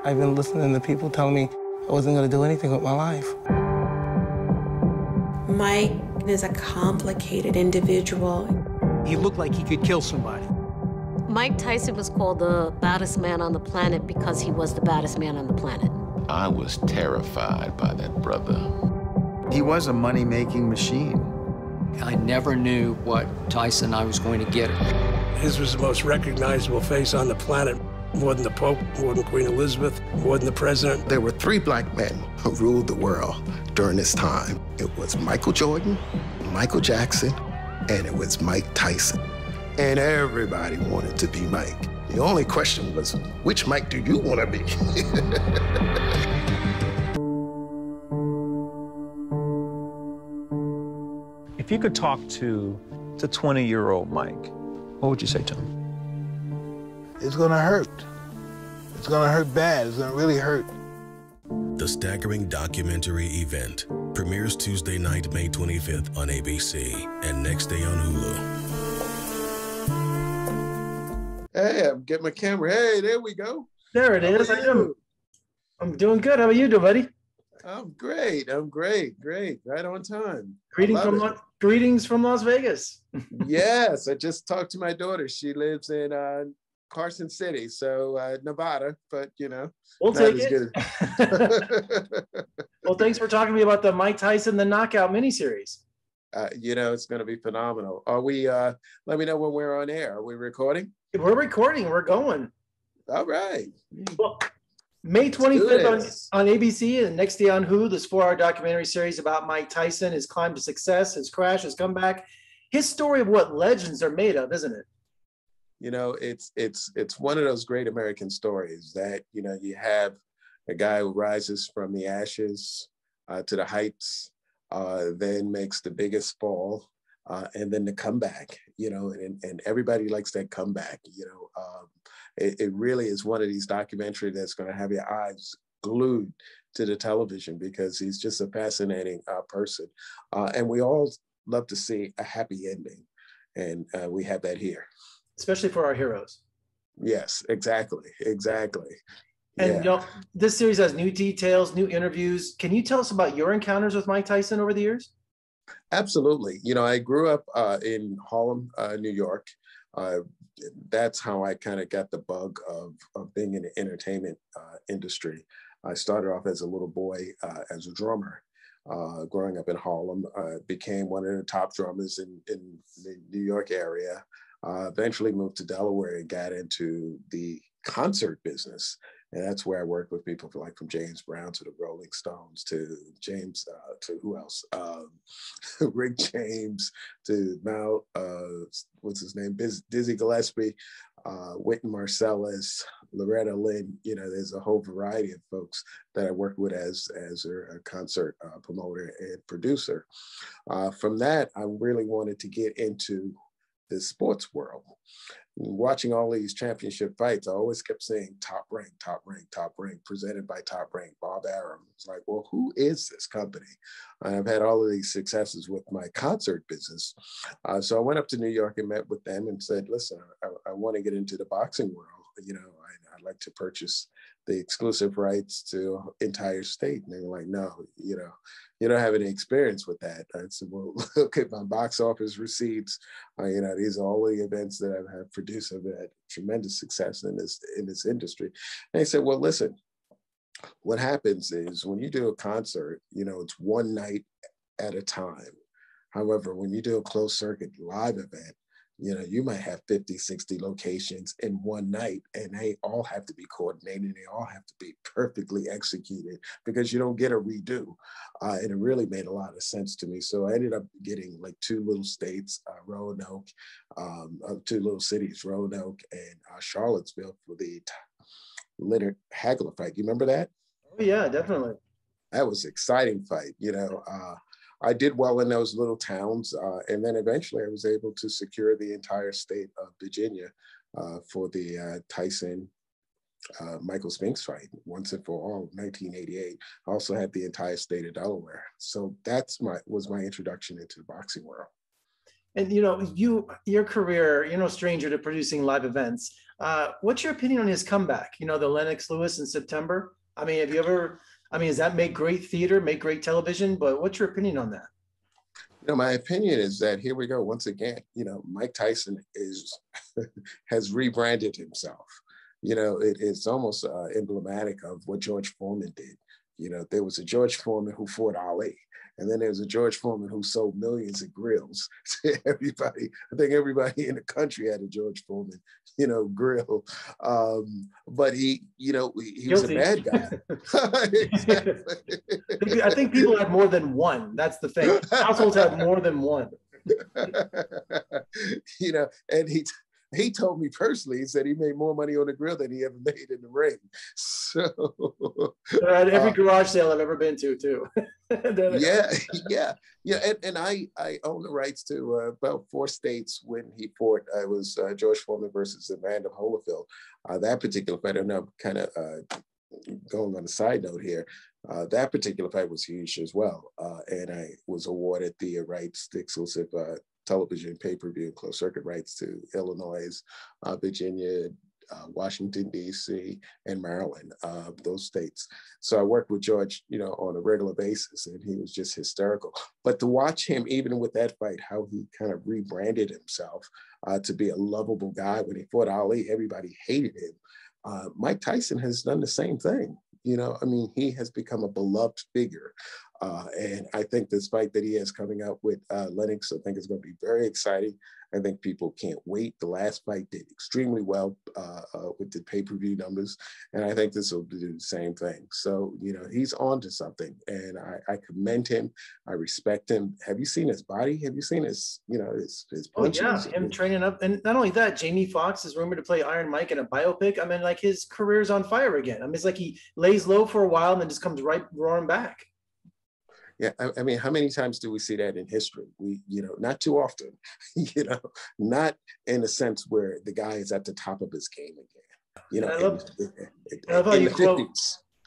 I've been listening to people telling me I wasn't going to do anything with my life. Mike is a complicated individual. He looked like he could kill somebody. Mike Tyson was called the baddest man on the planet because he was the baddest man on the planet. I was terrified by that brother. He was a money-making machine. I never knew what Tyson I was going to get. His was the most recognizable face on the planet. More than the Pope, more than Queen Elizabeth, more than the President. There were three black men who ruled the world during this time. It was Michael Jordan, Michael Jackson, and it was Mike Tyson. And everybody wanted to be Mike. The only question was, which Mike do you want to be? If you could talk to 20-year-old Mike, what would you say to him? It's gonna hurt. It's gonna hurt bad. It's gonna really hurt. The staggering documentary event premieres Tuesday night, May 25th on ABC and next day on Hulu. Hey, I'm getting my camera. Hey, there we go. There it is. I'm doing good. How are you doing, buddy? I'm great. I'm great. Right on time. Greetings from Las Vegas. Yes, I just talked to my daughter. She lives in Carson City, so Nevada, but you know, we'll take it. Well, thanks for talking to me about the Mike Tyson, the Knockout miniseries. You know, it's going to be phenomenal. Are we, let me know when we're on air. Are we recording? We're recording. We're going. All right. Well, May 25th on ABC and next day on Hulu, this 4-hour documentary series about Mike Tyson, his climb to success, his crash, his comeback, his story of what legends are made of, isn't it? You know, it's one of those great American stories that, you know, you have a guy who rises from the ashes to the heights, then makes the biggest fall, and then the comeback, you know, and everybody likes that comeback, you know. It really is one of these documentaries that's going to have your eyes glued to the television because he's just a fascinating person. And we all love to see a happy ending. And we have that here. Especially for our heroes. Yes, exactly. And you know, this series has new details, new interviews. Can you tell us about your encounters with Mike Tyson over the years? Absolutely. You know, I grew up in Harlem, New York. That's how I kind of got the bug of being in the entertainment industry. I started off as a little boy as a drummer. Growing up in Harlem, became one of the top drummers in the New York area. Eventually moved to Delaware and got into the concert business. And that's where I worked with people from James Brown to the Rolling Stones to to who else? Rick James to Mal, what's his name? Dizzy Gillespie, Wynton Marsalis, Loretta Lynn. You know, there's a whole variety of folks that I worked with as a concert promoter and producer. From that, I really wanted to get into the sports world. Watching all these championship fights, I always kept saying Top Rank, presented by Top Rank, Bob Arum. It's like, well, who is this company? I've had all of these successes with my concert business. So I went up to New York and met with them and said, listen, I want to get into the boxing world. You know, I'd like to purchase the exclusive rights to entire state. And they were like, no, you know, you don't have any experience with that. I said, well, look at my box office receipts. You know, these are all the events that I have produced. I've had tremendous success in this industry. And they said, well, listen, what happens is when you do a concert, you know, it's one night at a time. However, when you do a closed circuit live event, you know, you might have 50, 60 locations in one night, and they all have to be coordinated. They all have to be perfectly executed because you don't get a redo. And it really made a lot of sense to me. So I ended up getting like two little states, Roanoke, two little cities, Roanoke and Charlottesville for the Leonard Hagler fight. You remember that? Oh yeah, definitely. That was an exciting fight, you know. I did well in those little towns, and then eventually I was able to secure the entire state of Virginia for the Tyson Michael Spinks fight, once and for all, 1988. I also had the entire state of Delaware. So was my introduction into the boxing world. And your career, you're no stranger to producing live events. What's your opinion on his comeback? The Lennox Lewis in September. I mean, have you ever? I mean, does that make great theater, make great television? But what's your opinion on that? My opinion is that here we go once again. Mike Tyson has rebranded himself. It's almost emblematic of what George Foreman did. There was a George Foreman who fought Ali, and then there was a George Foreman who sold millions of grills to everybody. I think everybody in the country had a George Foreman, grill. But he was a bad guy. Exactly. I think people have more than one. That's the thing. Households have more than one. And he told me personally, he said he made more money on the grill than he ever made in the ring. So at every garage sale I've ever been to too. yeah. And I own the rights to about 4 states when he fought. It was George Foreman versus Evander Holyfield. That particular fight, I know, kind of going on a side note here, that particular fight was huge as well. And I was awarded the rights, the exclusive television pay-per-view closed circuit rights to Illinois, Virginia, Washington, D.C., and Maryland, those states. So I worked with George, on a regular basis, and he was just hysterical. But to watch him, even with that fight, how he kind of rebranded himself to be a lovable guy. When he fought Ali, everybody hated him. Mike Tyson has done the same thing. He has become a beloved figure. And I think this fight that he has coming up with Lennox, I think is going to be very exciting. I think people can't wait. The last fight did extremely well with the pay-per-view numbers. And I think this will do the same thing. So, he's on to something. And I commend him. I respect him. Have you seen his body? Have you seen his punches? Oh, yeah, him training up. And not only that, Jamie Foxx is rumored to play Iron Mike in a biopic. I mean, like, his career's on fire again. I mean, it's like he lays low for a while and then just comes right roaring back. Yeah, I mean, how many times do we see that in history? We, not too often, not in a sense where the guy is at the top of his game again. I love how you quote.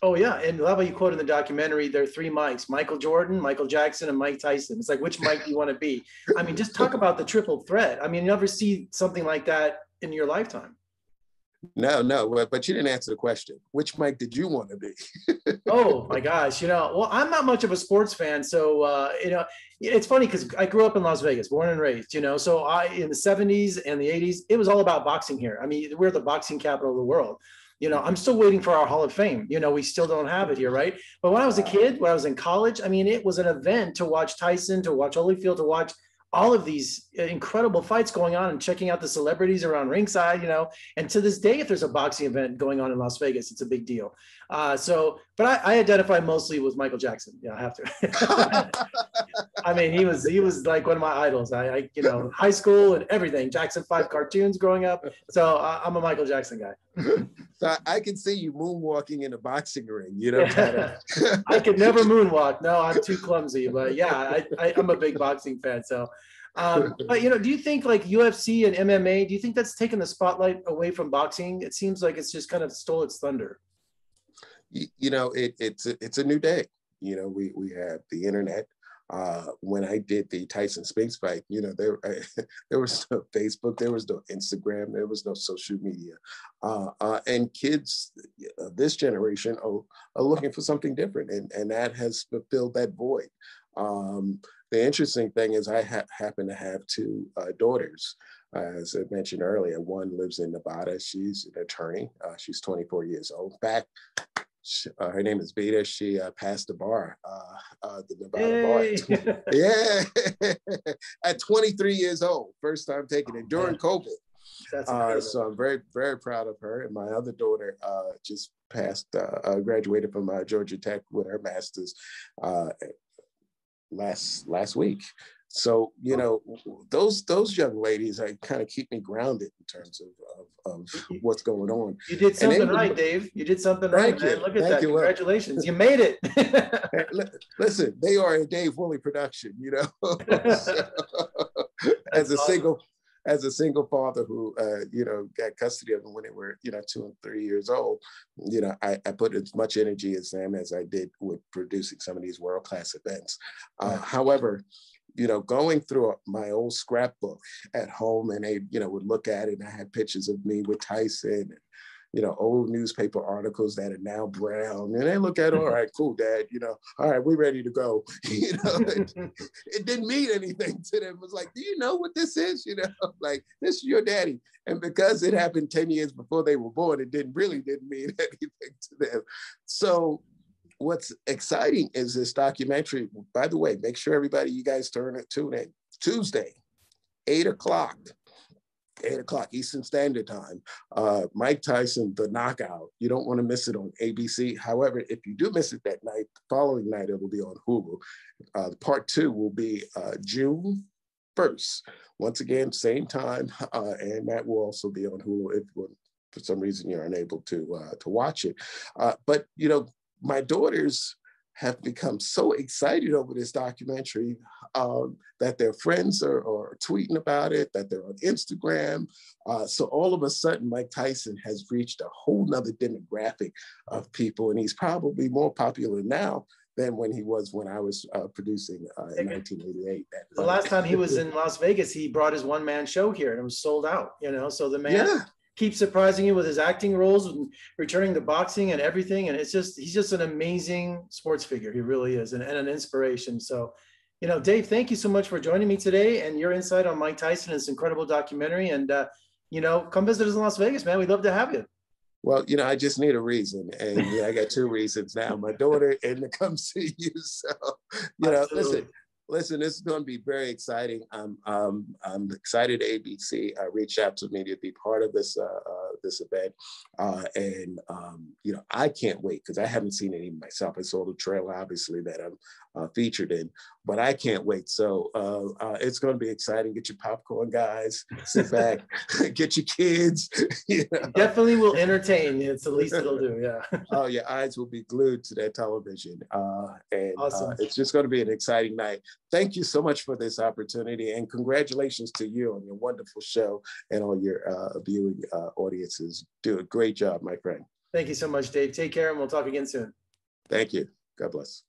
Oh yeah, and I love how you quote in the documentary. There are 3 Mikes: Michael Jordan, Michael Jackson, and Mike Tyson. It's like, which Mike do you want to be? I mean, just talk about the triple threat. I mean, you never see something like that in your lifetime. No, but you didn't answer the question. Which Mike did you want to be? Oh my gosh, well, I'm not much of a sports fan, so it's funny because I grew up in Las Vegas, born and raised, so in the 70s and the 80s, it was all about boxing here. I mean, we're the boxing capital of the world. I'm still waiting for our Hall of Fame. We still don't have it here, right? But when I was a kid, when I was in college, I mean, it was an event to watch Tyson, to watch Holyfield, to watch all of these incredible fights going on and checking out the celebrities around ringside, and to this day, if there's a boxing event going on in Las Vegas, it's a big deal. But I identify mostly with Michael Jackson. Yeah, I have to. I mean, he was like one of my idols. I high school and everything, Jackson 5 cartoons growing up. So I'm a Michael Jackson guy. So I can see you moonwalking in a boxing ring, I could never moonwalk. No, I'm too clumsy. But yeah, I'm a big boxing fan. So, but do you think like UFC and MMA? Do you think that's taken the spotlight away from boxing? It seems like it's just kind of stole its thunder. It's a new day. We have the internet. When I did the Tyson Spinks fight, there was no Facebook, there was no Instagram, there was no social media. And kids of this generation are looking for something different, and that has fulfilled that void. The interesting thing is I happen to have 2 daughters. As I mentioned earlier, one lives in Nevada. She's an attorney. She's 24 years old. In fact, her name is Vita. She passed the bar, the Nevada bar. Yeah, at 23 years old, first time taking it during COVID. So I'm very, very proud of her. And my other daughter just graduated from Georgia Tech with her master's last week. So those young ladies kind of keep me grounded in terms of what's going on. You did something right, Dave. You did something right, man. Look at that! Congratulations, you made it. Listen, they are a Dave Wooley production. So, as a single father who got custody of them when they were 2 and 3 years old, I put as much energy as them as I did with producing some of these world-class events. However, going through my old scrapbook at home, and they, would look at it, and I had pictures of me with Tyson, and, old newspaper articles that are now brown, and they look at, all right, cool, Dad, all right, we're ready to go. It didn't mean anything to them. It was like, do you know what this is? Like, this is your daddy. And because it happened 10 years before they were born, it didn't mean anything to them. So what's exciting is this documentary. By the way, make sure everybody, you guys tune in Tuesday, 8 o'clock Eastern Standard Time. Mike Tyson, The Knockout. You don't want to miss it on ABC. However, if you do miss it that night, the following night, it will be on Hulu. Part 2 will be June 1st. Once again, same time, and that will also be on Hulu if for some reason you're unable to watch it. But, my daughters have become so excited over this documentary that their friends are tweeting about it, that they're on Instagram. So all of a sudden, Mike Tyson has reached a whole nother demographic of people, and he's probably more popular now than when I was producing in 1988. The last time he was in Las Vegas, he brought his one-man show here, and it was sold out, so the man keeps surprising you with his acting roles and returning to boxing and everything. And he's just an amazing sports figure. He really is, and an inspiration. So, Dave, thank you so much for joining me today and your insight on Mike Tyson and this incredible documentary. And, come visit us in Las Vegas, man. We'd love to have you. Well, I just need a reason. And I got 2 reasons now, my daughter and to come see you. So, listen, this is going to be very exciting. I'm excited ABC reached out to me to be part of this event. And I can't wait because I haven't seen it even myself. I saw the trailer, obviously, that I'm featured in, but I can't wait. So it's going to be exciting. Get your popcorn, guys. Sit back, get your kids. Definitely will entertain. It's the least it'll do, yeah. Oh, your eyes will be glued to that television. And awesome. It's just going to be an exciting night. Thank you so much for this opportunity, and congratulations to you on your wonderful show and all your viewing audiences. Do a great job, my friend. Thank you so much, Dave. Take care, and we'll talk again soon. Thank you. God bless.